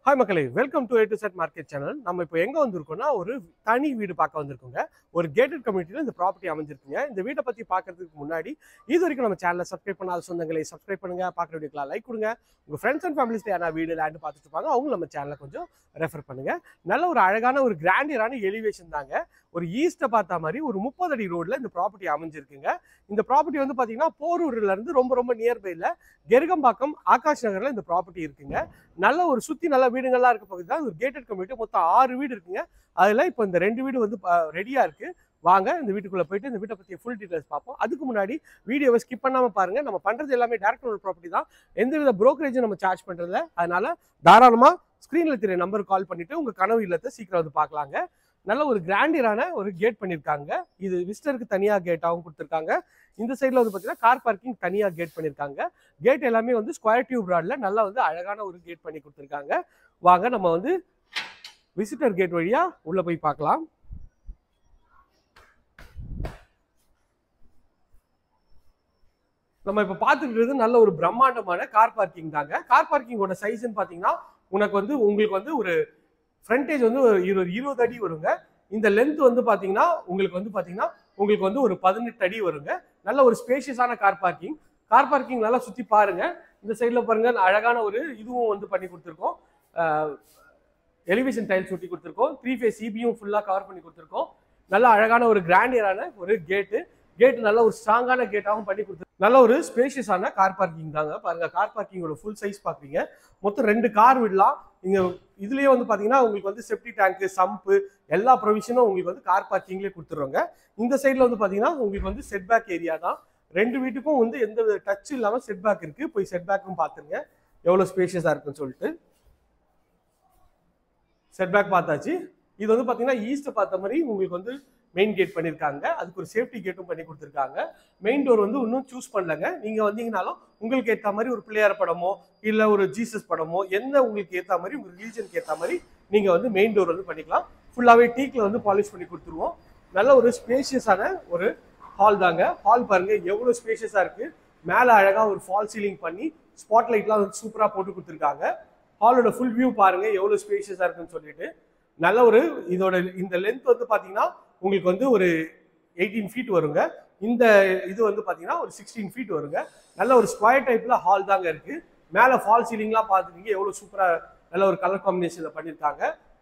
Hi மக்களே, welcome to A to Z market channel. நம்ம இப்போ எங்கே வந்திருக்கோம்னா ஒரு தனி வீடு பார்க்க வந்திருக்கோங்க. ஒரு கேட்டட் கம்யூனிட்டியில் இந்த ப்ராப்பர்ட்டி அமைஞ்சிருக்குங்க. இந்த வீட்டை பற்றி பார்க்கறதுக்கு முன்னாடி இது வரைக்கும் நம்ம சேனலை சப்ஸ்கிரைப் பண்ணாத சொந்தங்களை சப்ஸ்கிரைப் பண்ணுங்க, பார்க்குற வீடியோக்கெலாம் லைக் கொடுங்க. உங்கள் ஃப்ரெண்ட்ஸ் அண்ட் ஃபேமிலிஸ் யாரா வீடு லேண்டு பார்த்துட்டு இருப்பாங்க, அவங்க நம்ம சேனலை கொஞ்சம் ரெஃபர் பண்ணுங்க. நல்ல ஒரு அழகான ஒரு கிராண்டியரான எலிவேஷன் தாங்க. ஒரு ஈஸ்ட்டை பார்த்த மாதிரி ஒரு 30 அடி ரோட்ல இந்த ப்ராப்பர்ட்டி அமைஞ்சிருக்குங்க. இந்த ப்ராப்பர்ட்டி வந்து பார்த்தீங்கன்னா போரூர்ல இருந்து ரொம்ப ரொம்ப நியர்பைல கெருகம்பாக்கம் ஆகாஷ் நகர்ல இந்த ப்ராப்பர்ட்டி இருக்குங்க. நல்ல ஒரு சுற்றி நல்ல வீடுகள்லாம் இருக்க பகுதி தான். ஒரு கேட்டட் கம்யூனிட்டி மொத்தம் 6 வீடு இருக்குங்க. அதில் இப்போ இந்த 2 வீடு வந்து ரெடியாக இருக்குது. வாங்க இந்த வீட்டுக்குள்ளே போயிட்டு இந்த வீட்டை பற்றிய ஃபுல் டீட்டெயில்ஸ் பார்ப்போம். அதுக்கு முன்னாடி வீடியோவை ஸ்கிப் பண்ணாமல் பாருங்கள். நம்ம பண்ணுறது எல்லாமே டேரக்ட் ஓனர் ப்ராப்பர்ட்டி தான். எந்தவித ப்ரோக்கரேஜும் நம்ம சார்ஜ் பண்ணுறதில்ல. அதனால் தாராளமாக ஸ்க்ரீனில் தெரிய நம்பருக்கு கால் பண்ணிவிட்டு உங்கள் கனவு இல்லத்தை சீக்கிரம் வந்து பார்க்கலாங்க. நல்ல ஒரு கிராண்டியரான ஒரு கேட் பண்ணியிருக்காங்க. இது விசிட்டருக்கு தனியாக கேட்டாகவும் கொடுத்துருக்காங்க. இந்த சைடில் வந்து பார்த்தீங்கன்னா கார் பார்க்கிங் தனியாக கேட் பண்ணியிருக்காங்க. கேட் எல்லாமே வந்து ஸ்கொயர் டியூப் ராடில் நல்லா வந்து அழகான ஒரு கேட் பண்ணி கொடுத்துருக்காங்க. வாங்க நம்ம வந்து விசிட்டர் கேட் வழியாக உள்ளே போய் பார்க்கலாம். நம்ம இப்போ பார்த்துக்கிட்டு நல்ல ஒரு பிரம்மாண்டமான கார் பார்க்கிங் தாங்க. கார் பார்க்கிங்கோட சைஸ்ன்னு பார்த்தீங்கன்னா உங்களுக்கு வந்து ஒரு ஃப்ரண்டேஜ் வந்து ஒரு 20 அடி வருங்க. இந்த லென்த் வந்து பார்த்தீங்கன்னா உங்களுக்கு வந்து ஒரு 18 அடி வருங்க. நல்ல ஒரு ஸ்பேஷியஸான கார் பார்க்கிங். கார் பார்க்கிங் நல்லா சுற்றி பாருங்க. இந்த சைடில் பாருங்க அழகான ஒரு இதுவும் வந்து பண்ணி கொடுத்துருக்கோம். எலிவேஷன் டைல்ஸ் ஒட்டி கொடுத்துருக்கோம். 3 ஃபேஸ் சிபியும் ஃபுல்லாக கவர் பண்ணி கொடுத்துருக்கோம். நல்ல அழகான ஒரு கிராண்டியரான ஒரு கேட்டு நல்ல ஒரு ஸ்ட்ராங்கான கேட்டாகவும் பண்ணி கொடுத்து நல்ல ஒரு ஸ்பேஷியஸான கார் பார்க்கிங் தாங்க. பாருங்க கார் பார்க்கிங்கோட ஃபுல் சைஸ் பார்க்குறீங்க. மொத்தம் 2 கார் விடலாம். இங்க இதுலயே வந்து பாத்தீங்கன்னா உங்களுக்கு வந்து செப்டி டேங்க், சம்பு எல்லா ப்ரொவிஷனும் உங்களுக்கு வந்து கார் பார்க்கிங்லேயே கொடுத்துருவாங்க. இந்த சைட்ல வந்து பாத்தீங்கன்னா உங்களுக்கு வந்து செட் பேக் ஏரியா தான். 2 வீட்டுக்கும் வந்து எந்த டச் இல்லாம செட் பேக் இருக்கு. போய் செட் பேக்கும் பாத்துருங்க எவ்வளவு ஸ்பேஷியஸா இருக்குன்னு சொல்லிட்டு. செட் பேக் பார்த்தாச்சு. இது வந்து பாத்தீங்கன்னா ஈஸ்ட் பார்த்த மாதிரி உங்களுக்கு வந்து மெயின் கேட் பண்ணியிருக்காங்க. அதுக்கு ஒரு சேஃப்டி கேட்டும் பண்ணி கொடுத்துருக்காங்க. மெயின் டோர் வந்து இன்னும் சூஸ் பண்ணலங்க. நீங்கள் வந்தீங்கனாலும் உங்களுக்கு ஏற்ற மாதிரி ஒரு பிள்ளையார் படமோ இல்லை ஒரு ஜீசஸ் படமோ எந்த உங்களுக்கு ஏற்ற மாதிரி உங்கள் ரிலீஜனுக்கு ஏற்ற மாதிரி நீங்கள் வந்து மெயின் டோர் வந்து பண்ணிக்கலாம். ஃபுல்லாகவே டீக்கில் வந்து பாலிஷ் பண்ணி கொடுத்துருவோம். நல்ல ஒரு ஸ்பேஷியஸான ஒரு ஹால் தாங்க. ஹால் பாருங்க எவ்வளோ ஸ்பேஷியஸாக இருக்குது. மேலே அழகாக ஒரு ஃபால் சீலிங் பண்ணி ஸ்பாட் லைட்லாம் வந்து சூப்பராக போட்டு கொடுத்துருக்காங்க. ஹாலோட ஃபுல் வியூ பாருங்க எவ்வளோ ஸ்பேஷியஸாக இருக்குன்னு சொல்லிட்டு. நல்ல ஒரு இந்த லென்த் வந்து பார்த்தீங்கன்னா உங்களுக்கு வந்து ஒரு 18 ஃபீட் வருங்க. இந்த இது வந்து பார்த்தீங்கன்னா ஒரு 16 ஃபீட் வருங்க. நல்ல ஒரு ஸ்கொயர் டைப்ல ஹால் தாங்க இருக்கு. மேலே ஃபால் சீலிங்லாம் பார்த்துட்டீங்க எவ்வளோ சூப்பராக நல்ல ஒரு கலர் காம்பினேஷனில் பண்ணியிருக்காங்க.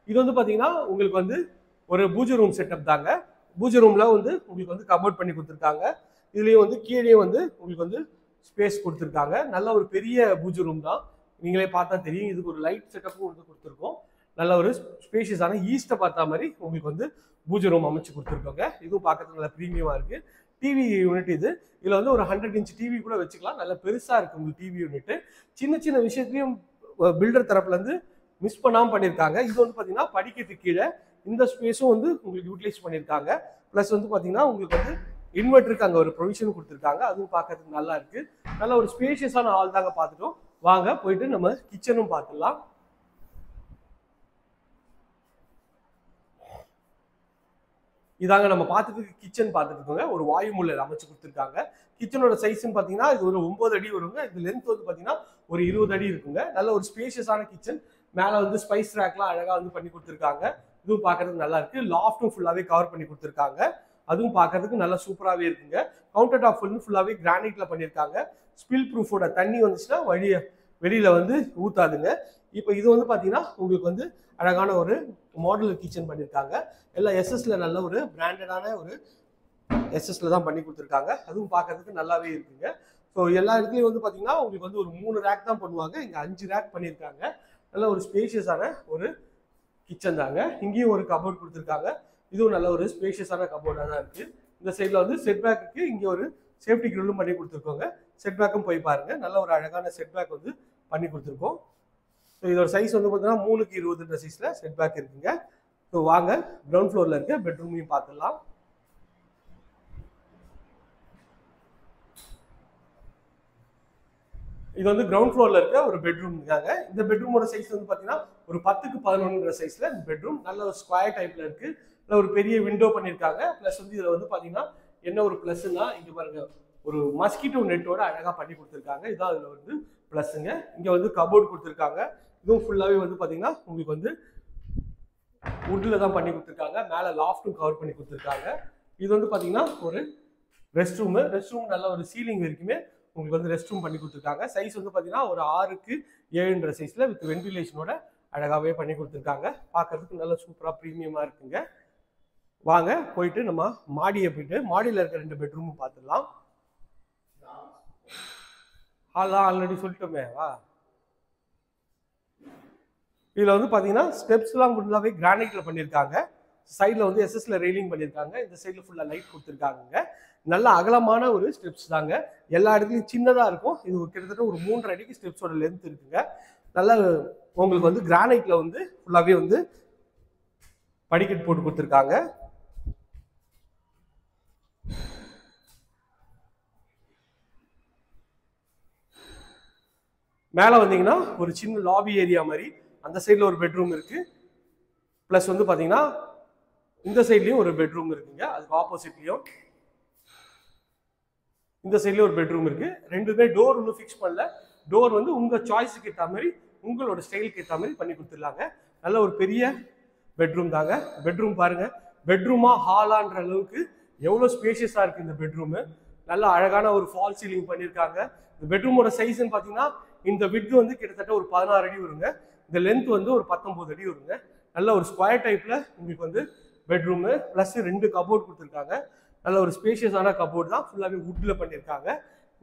இது வந்து பார்த்தீங்கன்னா உங்களுக்கு வந்து ஒரு பூஜை ரூம் செட்டப் தாங்க. பூஜை ரூம்ல வந்து உங்களுக்கு வந்து கபோர்ட் பண்ணி கொடுத்துருக்காங்க. இதுலேயும் வந்து கீழே வந்து உங்களுக்கு வந்து ஸ்பேஸ் கொடுத்துருக்காங்க. நல்ல ஒரு பெரிய பூஜை ரூம் தான். நீங்களே பார்த்தா தெரியும். இதுக்கு ஒரு லைட் செட்டப்பும் வந்து கொடுத்துருக்கோம். நல்ல ஒரு ஸ்பேஷியஸான ஈஸ்ட்டை பார்த்த மாதிரி உங்களுக்கு வந்து பூஜை ரூம் அமைச்சு கொடுத்துருக்கோங்க. இதுவும் பார்க்கறதுக்கு நல்ல ப்ரீமியமாக இருக்குது. டிவி யூனிட் இதில் வந்து ஒரு 100 இன்ச் டிவி கூட வச்சுக்கலாம். நல்ல பெருசாக இருக்குது உங்களுக்கு டிவி யூனிட். சின்ன சின்ன விஷயத்தையும் பில்டர் தரப்புலேருந்து மிஸ் பண்ணாமல் பண்ணியிருக்காங்க. இது வந்து பார்த்தீங்கன்னா படிக்கட்டுக்கு கீழே இந்த ஸ்பேஸும் வந்து உங்களுக்கு யூட்டிலைஸ் பண்ணியிருக்காங்க. ப்ளஸ் வந்து பார்த்தீங்கன்னா உங்களுக்கு வந்து இன்வெர்ட்டருக்கு அங்கே ஒரு ப்ரொவிஷன் கொடுத்துருக்காங்க. அதுவும் பார்க்கறதுக்கு நல்லா இருக்குது. நல்ல ஒரு ஸ்பேஷியஸான ஹால் தாங்க பார்த்துட்டோம். வாங்க போயிட்டு நம்ம கிச்சனும் பார்த்துடலாம். இதாங்க நம்ம பார்த்துட்டு கிச்சன் பார்த்துட்டு இருக்கோங்க. ஒரு வாயு மூலையில் அமைச்சு கொடுத்துருக்காங்க. கிச்சனோட சைஸ்ன்னு பார்த்தீங்கன்னா இது ஒரு 9 அடி வருங்க. இது லென்த் வந்து பார்த்தீங்கன்னா ஒரு 20 அடி இருக்குங்க. நல்ல ஒரு ஸ்பேஷியஸான கிச்சன். மேலே வந்து ஸ்பைஸ் ரேக்லாம் அழகாக வந்து பண்ணி கொடுத்துருக்காங்க. இதுவும் பார்க்கறதுக்கு நல்லா இருக்கு. லாஃப்ட்டும் ஃபுல்லாகவே கவர் பண்ணி கொடுத்துருக்காங்க. அதுவும் பார்க்கறதுக்கு நல்லா சூப்பராகவே இருக்குங்க. கவுண்டர் டாப் ஃபுல்லாகவே கிரானைட்ல பண்ணியிருக்காங்க. ஸ்பில் ப்ரூஃபோட தண்ணி வந்துச்சுன்னா வெளியில வந்து ஊத்தாதுங்க. இப்போ இது வந்து பார்த்தீங்கன்னா உங்களுக்கு வந்து அழகான ஒரு மாடுலர் கிச்சன் பண்ணியிருக்காங்க. எல்லாம் எஸ்எஸ்ல நல்ல ஒரு பிராண்டடான ஒரு எஸ்எஸ்ல தான் பண்ணி கொடுத்துருக்காங்க. அதுவும் பார்க்கறதுக்கு நல்லாவே இருக்குங்க. ஸோ எல்லா இடத்துலையும் வந்து பார்த்தீங்கன்னா உங்களுக்கு வந்து ஒரு 3 ரேக் தான் பண்ணுவாங்க. இங்கே 5 ரேக் பண்ணியிருக்காங்க. நல்ல ஒரு ஸ்பேஷியஸான ஒரு கிச்சன் தாங்க. இங்கேயும் ஒரு கபோர்ட் கொடுத்துருக்காங்க. இதுவும் நல்ல ஒரு ஸ்பேஷியஸான கபோர்டாக தான் இருக்குது. இந்த சைடில் வந்து செட் பேக்கு இங்கே ஒரு சேஃப்டி கிரில்லும் பண்ணி கொடுத்துருக்கோங்க. செட் பேக்கும் போய் பாருங்க. நல்ல ஒரு அழகான செட் பேக் வந்து பண்ணி கொடுத்துருக்கோம். ஸோ இதோட சைஸ் வந்து பார்த்தீங்கன்னா 3x20 சைஸில் செட் பேக் இருக்குங்க. ஸோ வாங்க கிரவுண்ட் ஃப்ளோரில் இருக்க பெட்ரூமையும் பார்த்துடலாம். இது வந்து கிரவுண்ட் ஃப்ளோரில் இருக்க ஒரு பெட்ரூம் தாங்க. இந்த பெட்ரூமோட சைஸ் வந்து பார்த்தீங்கன்னா ஒரு 10x11 சைஸில் இந்த பெட்ரூம் நல்ல ஒரு ஸ்கொயர் டைப்பில் இருக்குது. நல்ல ஒரு பெரிய விண்டோ பண்ணியிருக்காங்க. ப்ளஸ் வந்து இதில் வந்து பார்த்தீங்கன்னா என்ன ஒரு ப்ளஸ்ன்னா இங்கே பாருங்க ஒரு மஸ்கிட்டோ நெட்டோட அழகாக பண்ணி கொடுத்துருக்காங்க. இதான் அதில் வந்து ப்ளஸ்ஸுங்க. இங்கே வந்து கபோர்ட் கொடுத்துருக்காங்க. இதுவும் ஃபுல்லாகவே வந்து பார்த்தீங்கன்னா உங்களுக்கு வந்து வுட்டில் தான் பண்ணி கொடுத்துருக்காங்க. மேலே லாஃப்ட்டும் கவர் பண்ணி கொடுத்துருக்காங்க. இது வந்து பார்த்தீங்கன்னா ஒரு ரெஸ்ட் ரூம் நல்ல ஒரு சீலிங் வரைக்குமே உங்களுக்கு வந்து ரெஸ்ட் ரூம் பண்ணி கொடுத்துருக்காங்க. சைஸ் வந்து பார்த்தீங்கன்னா ஒரு 6க்கு 7ன்ற சைஸில் வித் வென்டிலேஷனோட அழகாகவே பண்ணி கொடுத்துருக்காங்க. பார்க்கறதுக்கு நல்ல சூப்பராக ப்ரீமியமாக இருக்குங்க. வாங்க போயிட்டு நம்ம மாடியை போயிட்டு மாடியில் இருக்க 2 பெட்ரூமும் பார்த்துடலாம். ஹால்லாம் ஆல்ரெடி சொல்லிட்டோமே. வா, இதில் வந்து பார்த்தீங்கன்னா ஸ்டெப்ஸ்லாம் ஃபுல்லாகவே கிரானைட்டில் பண்ணியிருக்காங்க. சைடில் வந்து எஸ்எஸ்ல ரெயிலிங் பண்ணியிருக்காங்க. இந்த சைடில் ஃபுல்லாக லைட் கொடுத்துருக்காங்க. நல்ல அகலமான ஒரு ஸ்டெப்ஸ் தாங்க. எல்லா இடத்துலையும் சின்னதாக இருக்கும். இது கிட்டத்தட்ட ஒரு 3.5 அடிக்கு ஸ்டெப்ஸோட லென்த் இருக்குங்க. நல்ல உங்களுக்கு வந்து கிரானைட்டில் வந்து ஃபுல்லாகவே வந்து படிக்கட் போட்டு கொடுத்துருக்காங்க. மேலே வந்தீங்கன்னா ஒரு சின்ன லாபி ஏரியா மாதிரி அந்த சைடில் ஒரு பெட்ரூம் இருக்கு. ப்ளஸ் வந்து பார்த்தீங்கன்னா இந்த சைட்லையும் ஒரு பெட்ரூம் இருக்குங்க. அதுக்கு ஆப்போசிட்லையும் இந்த சைட்லேயும் ஒரு பெட்ரூம் இருக்கு. ரெண்டுமே டோர் இன்னும் ஃபிக்ஸ் பண்ணல. டோர் வந்து உங்கள் சாய்ஸுக்கு ஏற்ற மாதிரி உங்களோட ஸ்டைலுக்கு ஏற்ற மாதிரி பண்ணி கொடுத்துடலாங்க. நல்ல ஒரு பெரிய பெட்ரூம் தாங்க. பெட்ரூம் பாருங்க, பெட்ரூமா ஹாலான்ற அளவுக்கு எவ்வளோ ஸ்பேஷியஸாக இருக்குது இந்த பெட்ரூமு. நல்ல அழகான ஒரு ஃபால் சீலிங் பண்ணியிருக்காங்க. இந்த பெட்ரூமோட சைஸ்ன்னு பார்த்தீங்கன்னா இந்த விட்த் வந்து கிட்டத்தட்ட ஒரு 16 அடி வருங்க. இந்த லென்த் வந்து ஒரு 19 அடி வருங்க. நல்ல ஒரு ஸ்கொயர் டைப்பில் உங்களுக்கு வந்து பெட்ரூமு ப்ளஸ் 2 கபோர்ட் கொடுத்துருக்காங்க. நல்ல ஒரு ஸ்பேஷியஸான கபோர்டு தான். ஃபுல்லாகவே வுட்டில் பண்ணியிருக்காங்க.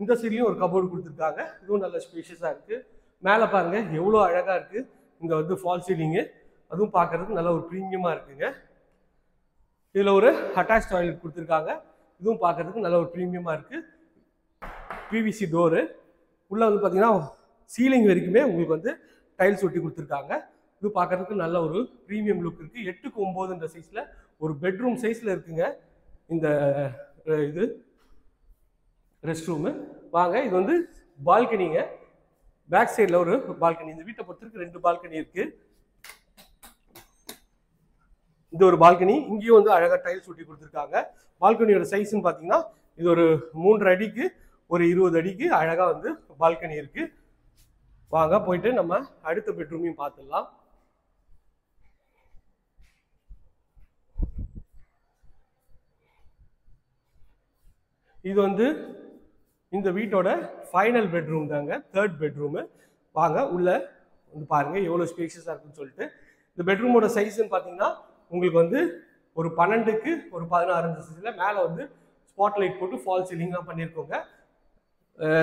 இந்த சைட்லையும் ஒரு கபோர்டு கொடுத்துருக்காங்க. இதுவும் நல்ல ஸ்பேஷியஸாக இருக்குது. மேலே பாருங்கள் எவ்வளோ அழகாக இருக்குது இந்த வந்து ஃபால் சீலிங்கு. அதுவும் பார்க்குறதுக்கு நல்ல ஒரு ப்ரீமியமாக இருக்குங்க. இதில் ஒரு அட்டாச் டாய்லெட் கொடுத்துருக்காங்க. இதுவும் பார்க்குறதுக்கு நல்ல ஒரு ப்ரீமியமாக இருக்குது. PVC door. உள்ளே வந்து பார்த்தீங்கன்னா சீலிங் வரைக்குமே உங்களுக்கு வந்து டைல்ஸ் ஒட்டி கொடுத்துருக்காங்க. இது பார்க்குறதுக்கு நல்ல ஒரு ப்ரீமியம் லுக் இருக்குது. 8க்கு 9ன்ற சைஸில் ஒரு பெட்ரூம் சைஸில் இருக்குங்க இந்த இது ரெஸ்ட் ரூமு. வாங்க, இது வந்து பால்கனிங்க. பேக் சைடில் ஒரு பால்கனி. இந்த வீட்டை பொறுத்தவரைக்கும் 2 பால்கனி இருக்குது. இந்த ஒரு பால்கனி இங்கேயும் வந்து அழகாக டைல்ஸ் ஒட்டி கொடுத்துருக்காங்க. பால்கனியோட சைஸ்ன்னு பார்த்தீங்கன்னா இது ஒரு 3.5 அடிக்கு ஒரு 20 அடிக்கு அழகாக வந்து பால்கனி இருக்குது. வாங்க போயிட்டு நம்ம அடுத்த பெட்ரூமையும் பார்த்துடலாம். இது வந்து இந்த வீட்டோட ஃபைனல் பெட்ரூம் தாங்க, 3rd பெட்ரூமு. வாங்க உள்ள வந்து பாருங்க எவ்வளோ ஸ்பேஷியஸாக இருக்குன்னு சொல்லிட்டு. இந்த பெட்ரூமோட சைஸ்ன்னு பார்த்தீங்கன்னா உங்களுக்கு வந்து ஒரு 12க்கு ஒரு 16 சைஸில் மேலே வந்து ஸ்பாட் லைட் போட்டு ஃபால் சீலிங்லாம் பண்ணியிருக்கோங்க.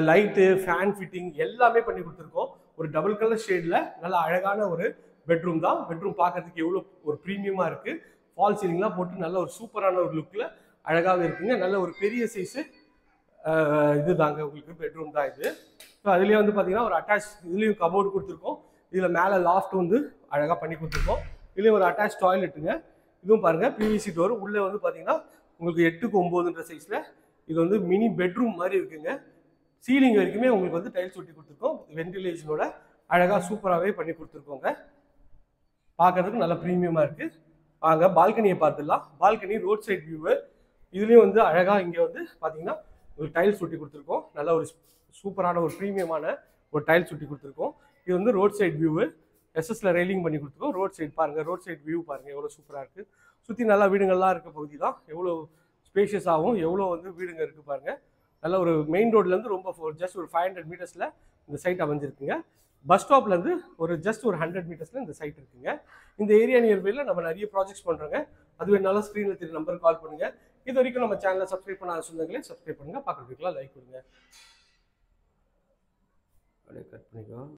லைட்டு, ஃபேன் ஃபிட்டிங் எல்லாமே பண்ணி கொடுத்துருக்கோம். ஒரு டபுள் கலர் ஷேடில் நல்ல அழகான ஒரு பெட்ரூம் தான். பெட்ரூம் பார்க்கறதுக்கு எவ்வளோ ஒரு ப்ரீமியமாக இருக்குது. ஃபால் சீலிங்லாம் போட்டு நல்ல ஒரு சூப்பரான ஒரு லுக்கில் அழகாகவே இருக்குங்க. நல்ல ஒரு பெரிய சைஸு இது தாங்க உங்களுக்கு பெட்ரூம் தான் இது. ஸோ அதுலேயே வந்து பார்த்தீங்கன்னா ஒரு அட்டாச் இதுலேயும் கபோர்டு கொடுத்துருக்கோம். இதில் மேலே லாஃப்ட் வந்து அழகாக பண்ணி கொடுத்துருக்கோம். இதுலேயும் ஒரு அட்டாச் டாய்லெட்டுங்க. இதுவும் பாருங்கள் பிவிசி டோர். உள்ளே வந்து பார்த்தீங்கன்னா உங்களுக்கு 8க்கு 9ன்ற சைஸில் இது வந்து மினி பெட்ரூம் மாதிரி இருக்குங்க. சீலிங் வரைக்குமே உங்களுக்கு வந்து டைல்ஸ் ஒட்டி கொடுத்துருக்கோம். வென்டிலேஷனோட அழகாக சூப்பராகவே பண்ணி கொடுத்துருக்கோங்க. பார்க்கறதுக்கு நல்ல ப்ரீமியமாக இருக்குது. வாங்க பால்கனியை பார்த்துடலாம். Balcony road side view. இதுலேயும் வந்து அழகாக இங்கே வந்து பார்த்தீங்கன்னா ஒரு டைல்ஸ் ஒட்டி கொடுத்துருக்கோம். நல்ல ஒரு சூப்பரான ஒரு ப்ரீமியமான ஒரு டைல்ஸ் ஒட்டி கொடுத்துருக்கோம். இது வந்து ரோட் சைட் வியூவு. எஸ்எஸ்ல ரெயிலிங் பண்ணி கொடுத்துருக்கோம். ரோட் சைட் பாருங்கள், ரோட் சைட் வியூ பாருங்கள் எவ்வளோ சூப்பராக இருக்குது. சுற்றி நல்லா வீடுங்கள்லாம் இருக்க பகுதி தான். எவ்வளோ ஸ்பேஷியஸாகவும் எவ்வளோ வந்து வீடுங்க இருக்குது பாருங்கள். நல்ல ஒரு மெயின் ரோட்லேருந்து ரொம்ப ஜஸ்ட் ஒரு 500 மீட்டர்ஸில் இந்த சைட் அமைஞ்சிருக்குங்க. பஸ் ஸ்டாப்லேருந்து ஒரு ஜஸ்ட் ஒரு 100 மீட்டர்ஸில் இந்த சைட் இருக்குங்க. இந்த ஏரியா நியர்பையில் நம்ம நிறைய ப்ராஜெக்ட்ஸ் பண்ணுறோங்க. அது வேணாலும் ஸ்க்ரீனில் தெரிய நம்பருக்கு கால் பண்ணுங்கள். இது வரைக்கும் நம்ம சேனலை சப்ஸ்கிரைப் பண்ணாத சொந்தங்களே சப்ஸ்கிரைப் பண்ணுங்கள். பார்க்குறதுக்குலாம் லைக் கொடுங்க. அப்படியே கட் பண்ணிக்கோ.